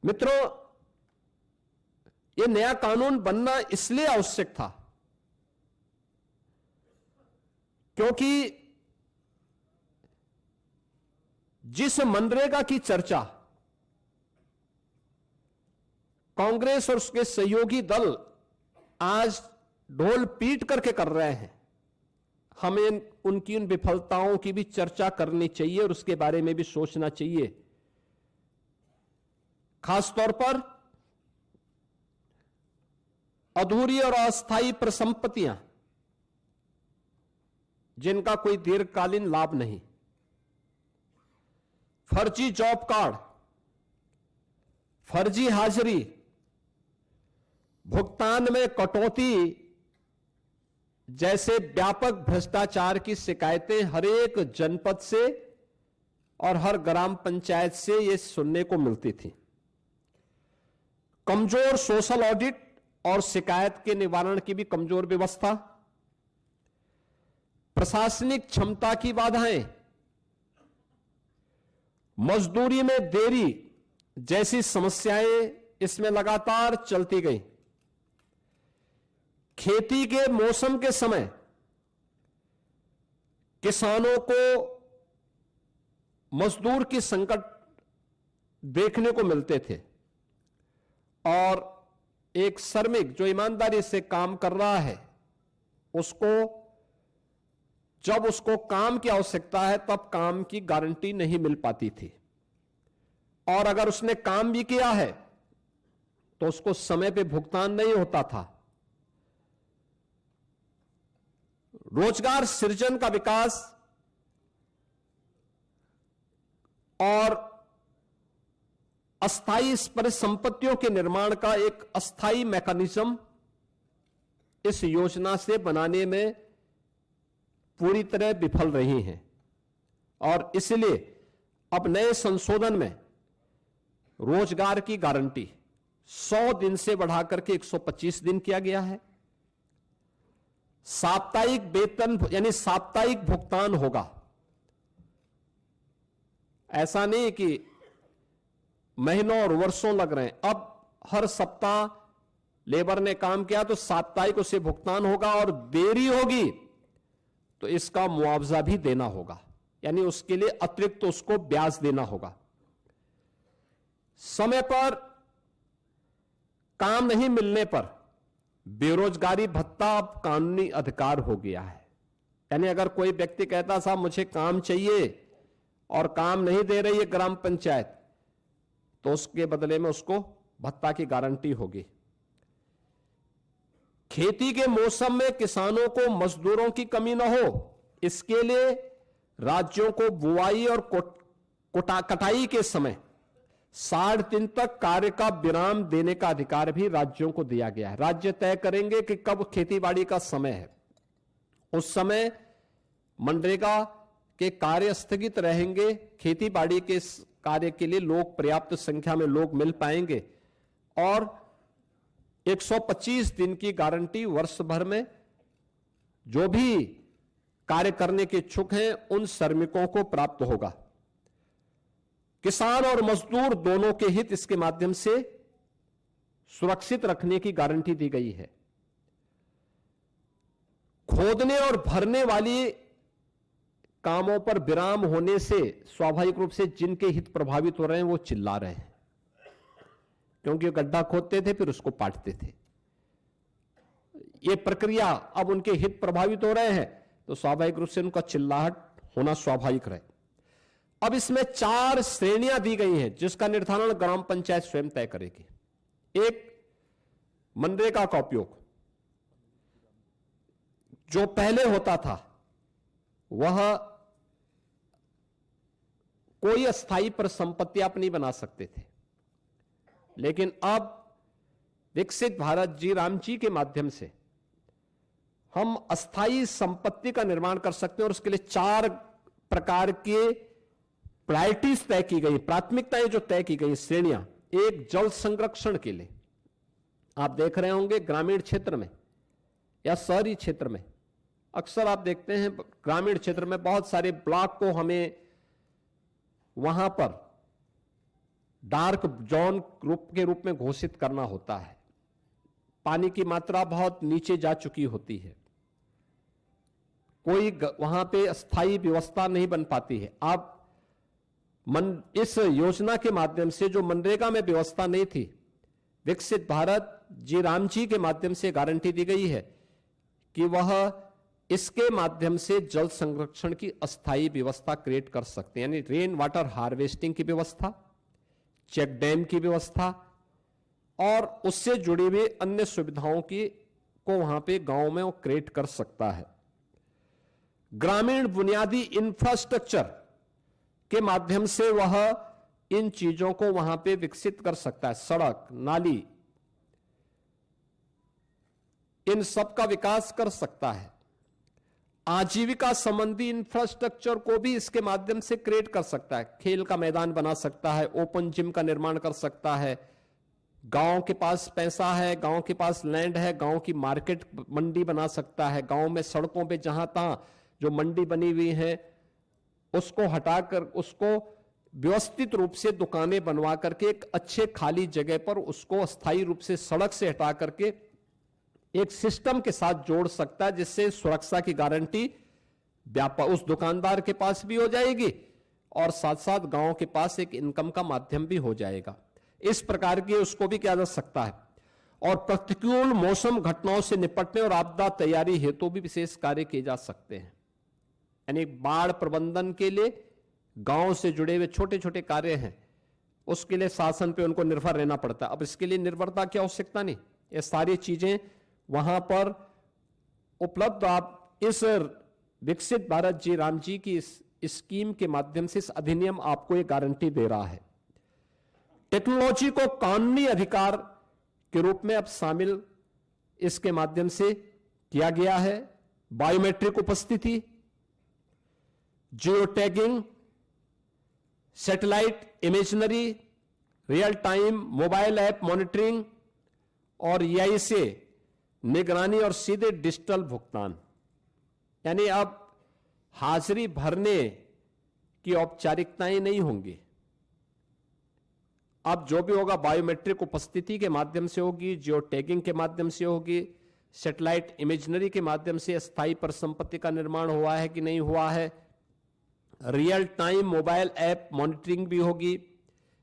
मित्रों, यह नया कानून बनना इसलिए आवश्यक था क्योंकि जिस मनरेगा की चर्चा कांग्रेस और उसके सहयोगी दल आज ढोल पीट करके कर रहे हैं, हमें उनकी उन विफलताओं की भी चर्चा करनी चाहिए और उसके बारे में भी सोचना चाहिए। खासतौर पर अधूरी और अस्थायी परिसंपत्तियां जिनका कोई दीर्घकालीन लाभ नहीं, फर्जी जॉब कार्ड, फर्जी हाजिरी, भुगतान में कटौती जैसे व्यापक भ्रष्टाचार की शिकायतें हर एक जनपद से और हर ग्राम पंचायत से ये सुनने को मिलती थी। कमजोर सोशल ऑडिट और शिकायत के निवारण की भी कमजोर व्यवस्था, प्रशासनिक क्षमता की बाधाएं, मजदूरी में देरी जैसी समस्याएं इसमें लगातार चलती गई। खेती के मौसम के समय किसानों को मजदूर की संकट देखने को मिलते थे और एक श्रमिक जो ईमानदारी से काम कर रहा है उसको जब उसको काम की आवश्यकता है तब काम की गारंटी नहीं मिल पाती थी, और अगर उसने काम भी किया है तो उसको समय पे भुगतान नहीं होता था। रोजगार सृजन का विकास और अस्थायी परिसंपत्तियों के निर्माण का एक अस्थायी मैकेनिज्म इस योजना से बनाने में पूरी तरह विफल रही हैं, और इसलिए अब नए संशोधन में रोजगार की गारंटी 100 दिन से बढ़ाकर के 125 दिन किया गया है। साप्ताहिक वेतन यानी साप्ताहिक भुगतान होगा। ऐसा नहीं कि महीनों और वर्षों लग रहे हैं, अब हर सप्ताह लेबर ने काम किया तो साप्ताहिक उसे भुगतान होगा, और देरी होगी तो इसका मुआवजा भी देना होगा, यानी उसके लिए अतिरिक्त उसको ब्याज देना होगा। समय पर काम नहीं मिलने पर बेरोजगारी भत्ता अब कानूनी अधिकार हो गया है। यानी अगर कोई व्यक्ति कहता साहब मुझे काम चाहिए और काम नहीं दे रही है ग्राम पंचायत, तो उसके बदले में उसको भत्ता की गारंटी होगी। खेती के मौसम में किसानों को मजदूरों की कमी न हो, इसके लिए राज्यों को बुआई और कटाई के समय 60 दिन तक कार्य का विराम देने का अधिकार भी राज्यों को दिया गया है। राज्य तय करेंगे कि कब खेतीबाड़ी का समय है, उस समय मनरेगा के कार्य स्थगित रहेंगे, खेतीबाड़ी के कार्य के लिए लोग पर्याप्त संख्या में लोग मिल पाएंगे, और 125 दिन की गारंटी वर्ष भर में जो भी कार्य करने के इच्छुक हैं उन श्रमिकों को प्राप्त होगा। किसान और मजदूर दोनों के हित इसके माध्यम से सुरक्षित रखने की गारंटी दी गई है। खोदने और भरने वाली कामों पर विराम होने से स्वाभाविक रूप से जिनके हित प्रभावित हो रहे हैं वो चिल्ला रहे हैं, क्योंकि गड्ढा खोदते थे फिर उसको पाटते थे। ये प्रक्रिया अब उनके हित प्रभावित हो रहे हैं तो स्वाभाविक रूप से उनका चिल्लाहट होना स्वाभाविक रहे। अब इसमें 4 श्रेणियां दी गई हैं जिसका निर्धारण ग्राम पंचायत स्वयं तय करेगी। एक, मनरेगा का उपयोग जो पहले होता था वह कोई अस्थायी परिसंपत्ति आप नहीं बना सकते थे, लेकिन अब विकसित भारत जी राम जी के माध्यम से हम अस्थायी संपत्ति का निर्माण कर सकते हैं, और उसके लिए 4 प्रकार के प्रायोरिटीज तय की गई, प्राथमिकताएं जो तय की गई, श्रेणियां। एक, जल संरक्षण के लिए आप देख रहे होंगे ग्रामीण क्षेत्र में या शहरी क्षेत्र में अक्सर आप देखते हैं ग्रामीण क्षेत्र में बहुत सारे ब्लॉक को हमें वहां पर डार्क जोन ग्रुप के रूप में घोषित करना होता है। पानी की मात्रा बहुत नीचे जा चुकी होती है, कोई वहां पे स्थायी व्यवस्था नहीं बन पाती है। अब इस योजना के माध्यम से जो मनरेगा में व्यवस्था नहीं थी, विकसित भारत जी राम जी के माध्यम से गारंटी दी गई है कि वह इसके माध्यम से जल संरक्षण की अस्थायी व्यवस्था क्रिएट कर सकते हैं, यानी रेन वाटर हार्वेस्टिंग की व्यवस्था, चेक डैम की व्यवस्था और उससे जुड़ी हुई अन्य सुविधाओं की को वहां पे गांव में वो क्रिएट कर सकता है। ग्रामीण बुनियादी इंफ्रास्ट्रक्चर के माध्यम से वह इन चीजों को वहां पे विकसित कर सकता है, सड़क, नाली, इन सब का विकास कर सकता है। आजीविका संबंधी इंफ्रास्ट्रक्चर को भी इसके माध्यम से क्रिएट कर सकता है, खेल का मैदान बना सकता है, ओपन जिम का निर्माण कर सकता है। गांव के पास पैसा है, गांव के पास लैंड है, गांव की मार्केट मंडी बना सकता है। गांव में सड़कों पे जहां तहां जो मंडी बनी हुई है उसको हटाकर उसको व्यवस्थित रूप से दुकानें बनवा करके एक अच्छे खाली जगह पर उसको अस्थायी रूप से सड़क से हटा करके एक सिस्टम के साथ जोड़ सकता है, जिससे सुरक्षा की गारंटी व्यापार उस दुकानदार के पास भी हो जाएगी और साथ साथ गांव के पास एक इनकम का माध्यम भी हो जाएगा। इस प्रकार के उसको भी किया जा सकता है। और प्रतिकूल मौसम घटनाओं से निपटने और आपदा तैयारी हेतु भी विशेष कार्य किए जा सकते हैं, यानी बाढ़ प्रबंधन के लिए गांव से जुड़े हुए छोटे छोटे कार्य हैं, उसके लिए शासन पे उनको निर्भर रहना पड़ता है। अब इसके लिए निर्भरता की आवश्यकता नहीं, ये सारी चीजें वहां पर उपलब्ध। आप इस विकसित भारत जी राम जी की इस स्कीम के माध्यम से इस अधिनियम आपको ये गारंटी दे रहा है। टेक्नोलॉजी को कानूनी अधिकार के रूप में अब शामिल इसके माध्यम से किया गया है। बायोमेट्रिक उपस्थिति, geo tagging, satellite imaginary, real time mobile app monitoring और EI से निगरानी और सीधे डिजिटल भुगतान, यानी अब हाजिरी भरने की औपचारिकताएं नहीं होंगी। अब जो भी होगा बायोमेट्रिक उपस्थिति के माध्यम से होगी, जियो टैगिंग के माध्यम से होगी, सैटेलाइट इमेजनरी के माध्यम से स्थायी परिसंपत्ति का निर्माण हुआ है कि नहीं हुआ है, real time mobile app monitoring भी होगी,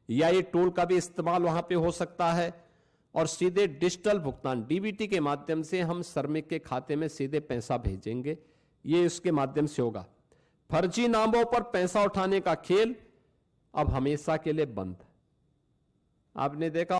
EI टूल का भी इस्तेमाल वहां पे हो सकता है और सीधे डिजिटल भुगतान DBT के माध्यम से हम श्रमिक के खाते में सीधे पैसा भेजेंगे, ये इसके माध्यम से होगा। फर्जी नामों पर पैसा उठाने का खेल अब हमेशा के लिए बंद। आपने देखा